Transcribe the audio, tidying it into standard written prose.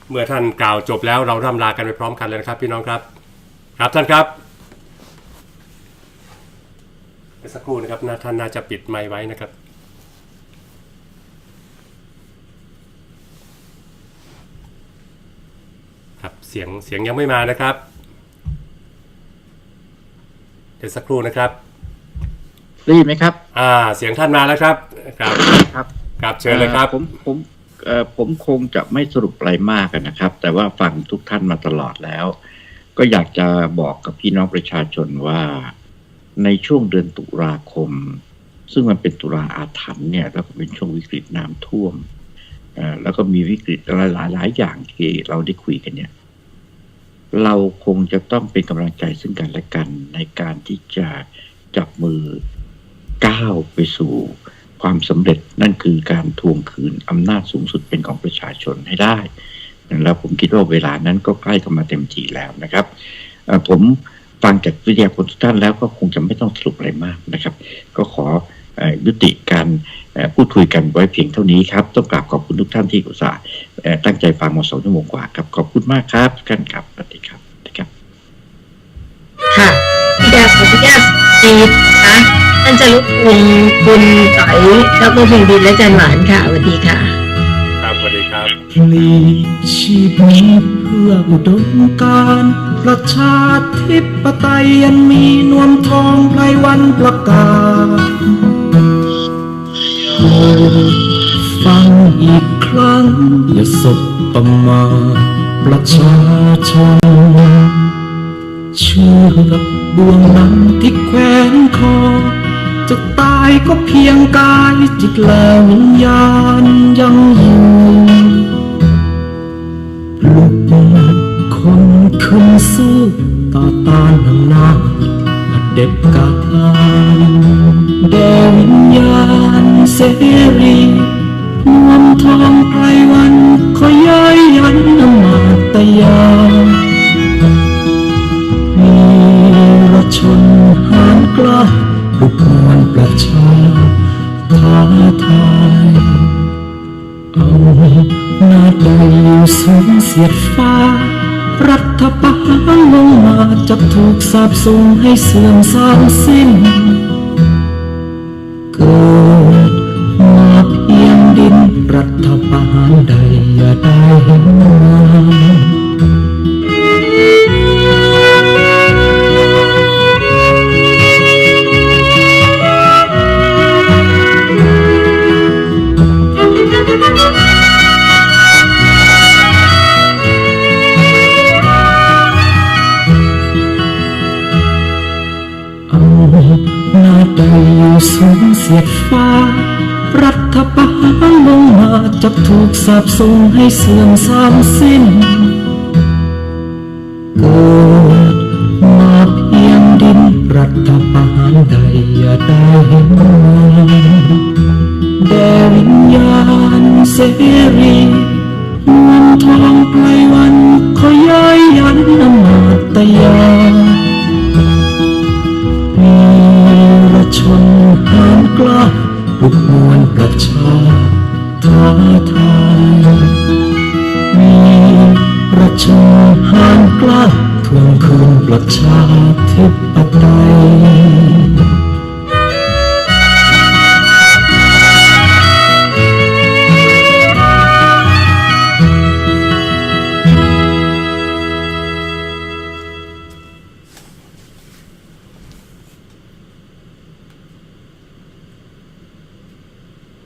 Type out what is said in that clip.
เมื่อท่านกล่าวจบแล้วเราร่ำลากันไปพร้อมกันเลยนะครับพี่น้องครับครับท่านครับสักครู่นะครับท่านน่าจะปิดไมค์ไว้นะครับครับเสียงยังไม่มานะครับเดี๋ยวสักครู่นะครับได้ยินไหมครับเสียงท่านมาแล้วครับครับเชิญเลยครับผมคงจะไม่สรุปอะไรมากนะครับ แต่ว่าฟังทุกท่านมาตลอดแล้วก็อยากจะบอกกับพี่น้องประชาชนว่าในช่วงเดือนตุลาคมซึ่งมันเป็นตุลาอาถรรพ์เนี่ยแล้วก็เป็นช่วงวิกฤตน้ำท่วมแล้วก็มีวิกฤตหลายอย่างที่เราได้คุยกันเนี่ยเราคงจะต้องเป็นกำลังใจซึ่งกันและกันในการที่จะจับมือก้าวไปสู่ความสำเร็จนั่นคือการทวงคืนอำนาจสูงสุดเป็นของประชาชนให้ได้แล้วผมคิดว่าเวลานั้นก็ใกล้เข้ามาเต็มทีแล้วนะครับผมฟังจากวิทยากรทุกท่านแล้วก็คงจะไม่ต้องสรุปอะไรมากนะครับก็ขอยุติการพูดคุยกันไว้เพียงเท่านี้ครับต้องกราบขอบคุณทุกท่านที่อุตส่าห์ตั้งใจฟังมา2 ชั่วโมงกว่าครับขอบคุณมากครับทุกท่านครับสวัสดีครับค่ะพี่แดงขออนุญาตดีนะท่านจะรบกวนคุณต่อยดร.เพียงดินและจันหวานค่ะสวัสดีค่ะครับสวัสดีครับพลีชีพนี้เพื่ออุดมการณ์ประชาธิปไตยยันมีนวมทองไพรวันประกาศฟังอีกครั้งอย่าสบประมาทประชาชนเชือกบ่วงนั้นที่แขวนคอจะตายก็เพียงกายจิตและวิญญาณยังอยู่ลุกคนขึ้นสู้ต่อต้านอำนาจเด็ดขาดแด่วิญญาณเสรีนวมทองไพรวันขอย้ายยันอมาตยามีรชนหานกล้าลุกมวลประชาท้าทายเอาหน้าใดอยู่สูงเสียดฟ้ารัฐประหารลงมาจะถูกสาปส่งให้เสื่อมสามสิ้นเกิดมาเพียงดินรัฐประหารใดอย่าได้เห็นมาหน้าใดอยู่สูงเสียดฟ้ารัฐประหารลงมาจะถูกสาปส่งให้เสื่อมสามสิ้นเกิดมาเพียงดินรัฐประหารใดอย่าได้เห็นมาแด่วิญญาณเสรีนวมทองไพรวันขอย้ายยันอมาตยาชนหานกล้าปลุกมวลประชาท้าทายมีประชาหานกล้าทวงคืนประชาธิปไต